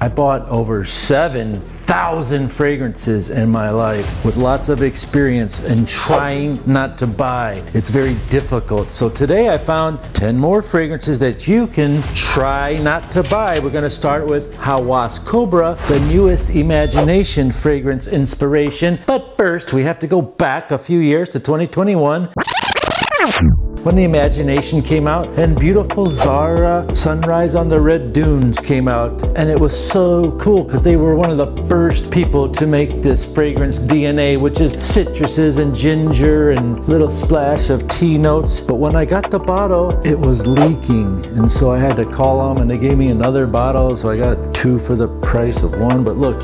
I bought over 7,000 fragrances in my life with lots of experience and trying not to buy. It's very difficult. So today I found 10 more fragrances that you can try not to buy. We're going to start with Hawas Cobra, the newest imagination fragrance inspiration. But first we have to go back a few years to 2021. When the Imagination came out and beautiful Zara Sunrise on the Red Dunes came out, and it was so cool because they were one of the first people to make this fragrance DNA, which is citruses and ginger and little splash of tea notes. But when I got the bottle, it was leaking, and so I had to call them and they gave me another bottle, so I got 2 for the price of 1. But look,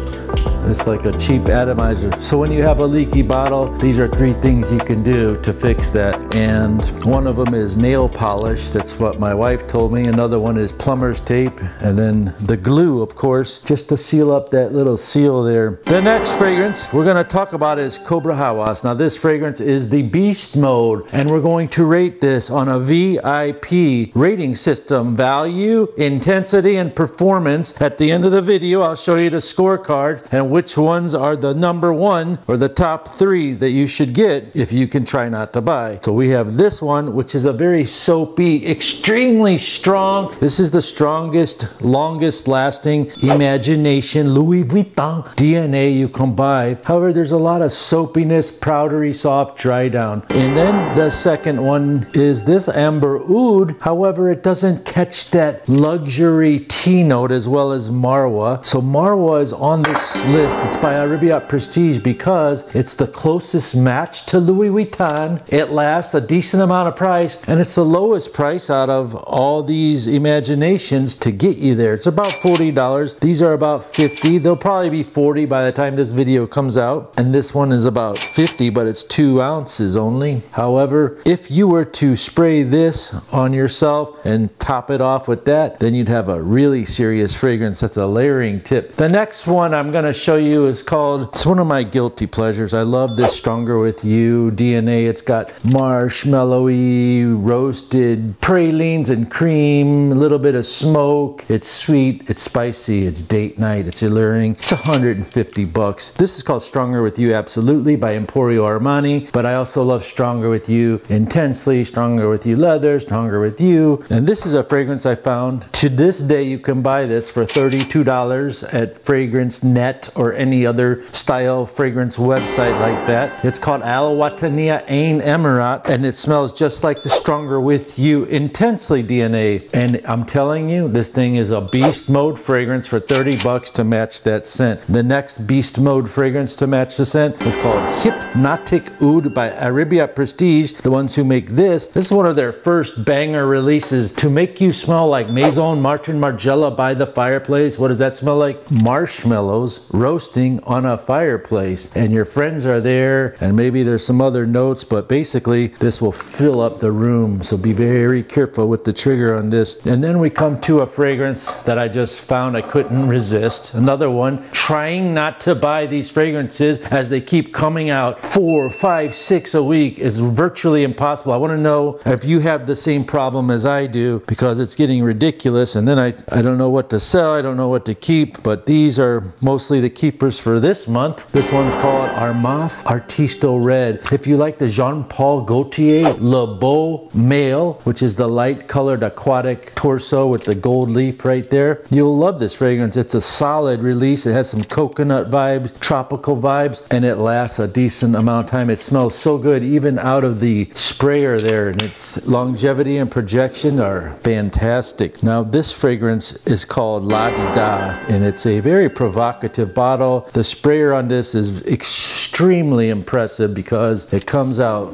it's like a cheap atomizer. So when you have a leaky bottle, these are 3 things you can do to fix that. And one of them is nail polish. That's what my wife told me. Another one is plumber's tape. And then the glue, of course, just to seal up that little seal there. The next fragrance we're going to talk about is Cobra Hawas. Now this fragrance is the Beast Mode, and we're going to rate this on a VIP rating system. Value, intensity, and performance. At the end of the video, I'll show you the scorecard and which ones are the number 1 or the top 3 that you should get if you can try not to buy. So we have this one, which is a very soapy, extremely strong. This is the strongest, longest lasting Imagination Louis Vuitton DNA you can buy. However, there's a lot of soapiness, powdery, soft, dry down. And then the second one is this Amber Oud. However, it doesn't catch that luxury tea note as well as Marwa. So Marwa is on this list. It's by Arabia Prestige because it's the closest match to Louis Vuitton. It lasts a decent amount of price, and it's the lowest price out of all these Imaginations to get you there. It's about $40. These are about $50. They'll probably be $40 by the time this video comes out. And this one is about $50, but it's 2 ounces only. However, if you were to spray this on yourself and top it off with that, then you'd have a really serious fragrance. That's a layering tip. The next one I'm going to show you is called, it's one of my guilty pleasures. I love this Stronger With You DNA. It's got marshmallowy, roasted pralines and cream, a little bit of smoke. It's sweet, it's spicy, it's date night, it's alluring. It's 150 bucks. This is called Stronger With You Absolutely by Emporio Armani, but I also love Stronger With You Intensely, Stronger With You Leather, Stronger With You. And this is a fragrance I found. To this day, you can buy this for $32 at Fragrance Net or any other style fragrance website like that. It's called Al Watania Ain Emirat, and it smells just like the Stronger With You Intensely DNA. And I'm telling you, this thing is a beast mode fragrance for 30 bucks to match that scent. The next beast mode fragrance to match the scent is called Hypnotic Oud by Arabia Prestige. The ones who make this is one of their first banger releases to make you smell like Maison Martin Margiela by the fireplace. What does that smell like? Marshmallows roasting on a fireplace, and your friends are there, and maybe there's some other notes, but basically this will fill up the room. So be very careful with the trigger on this. And then we come to a fragrance that I just found I couldn't resist. Another one, trying not to buy these fragrances as they keep coming out 4, 5, 6 a week is virtually impossible. I want to know if you have the same problem as I do, because it's getting ridiculous, and then I don't know what to sell, I don't know what to keep. But these are mostly the keepers for this month. This one's called Armaf Artisto Red. If you like the Jean-Paul Gaultier Le Beau Male, which is the light colored aquatic torso with the gold leaf right there, you'll love this fragrance. It's a solid release. It has some coconut vibes, tropical vibes, and it lasts a decent amount of time. It smells so good even out of the sprayer there, and its longevity and projection are fantastic. Now this fragrance is called La Di Da, and it's a very provocative bottle. The sprayer on this is extremely impressive because it comes out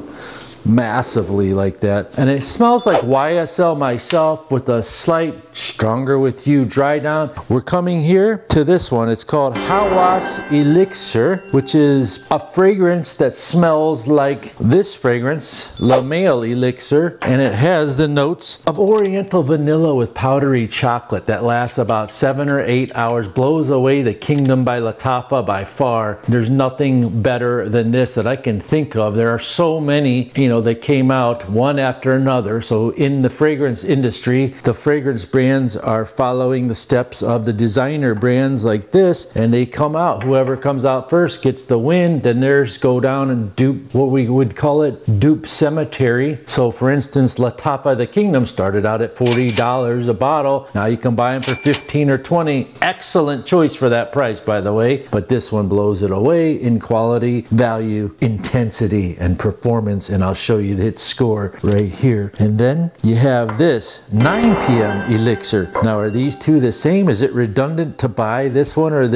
massively like that, and it smells like YSL Myself with a slight Stronger With You dry down. We're coming here to this one. It's called Hawas Elixir, which is a fragrance that smells like this fragrance, Le Male Elixir, and it has the notes of oriental vanilla with powdery chocolate that lasts about 7 or 8 hours, blows away the Kingdom by Lattafa by far. There's nothing better than this that I can think of. There are so many, know, they came out one after another. So in the fragrance industry, the fragrance brands are following the steps of the designer brands like this, and they come out. Whoever comes out first gets the win. Then theirs go down and dupe, what we would call it, dupe cemetery. So for instance, La Tapa de Kingdom started out at $40 a bottle. Now you can buy them for 15 or 20. Excellent choice for that price, by the way. But this one blows it away in quality, value, intensity, and performance. And I'll show you its score right here. And then you have this 9 p.m. elixir. Now, are these two the same? Is it redundant to buy this one or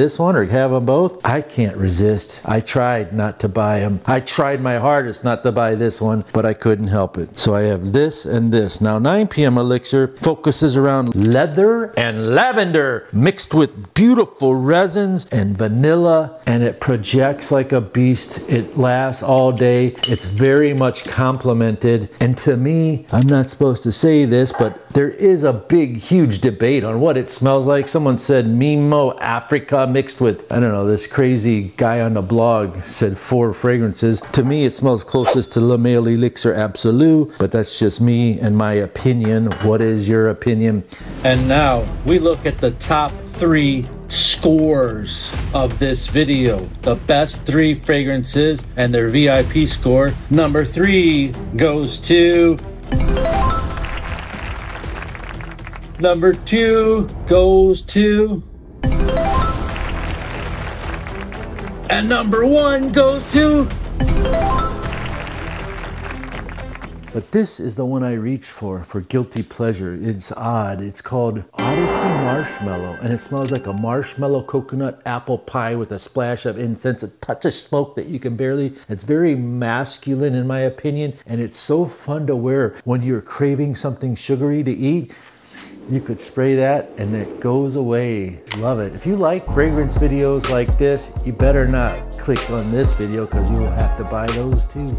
have them both? I can't resist. I tried not to buy them. I tried my hardest not to buy this one, but I couldn't help it. So I have this and this. Now, 9 p.m. elixir focuses around leather and lavender mixed with beautiful resins and vanilla, and it projects like a beast. It lasts all day. It's very much complimented. And to me, I'm not supposed to say this, but there is a big, huge debate on what it smells like. Someone said Mimo Africa mixed with, I don't know, this crazy guy on the blog said 4 fragrances. To me, it smells closest to Le Male Elixir Absolu, but that's just me and my opinion. What is your opinion? And now we look at the top 3 scores of this video. The best 3 fragrances and their VIP score. Number 3 goes to... Number 2 goes to... And number 1 goes to... But this is the one I reached for guilty pleasure. It's odd. It's called Odyssey Marshmallow, and it smells like a marshmallow coconut apple pie with a splash of incense, a touch of smoke that you can barely... It's very masculine in my opinion, and it's so fun to wear when you're craving something sugary to eat. You could spray that and it goes away. Love it. If you like fragrance videos like this, you better not click on this video because you will have to buy those too.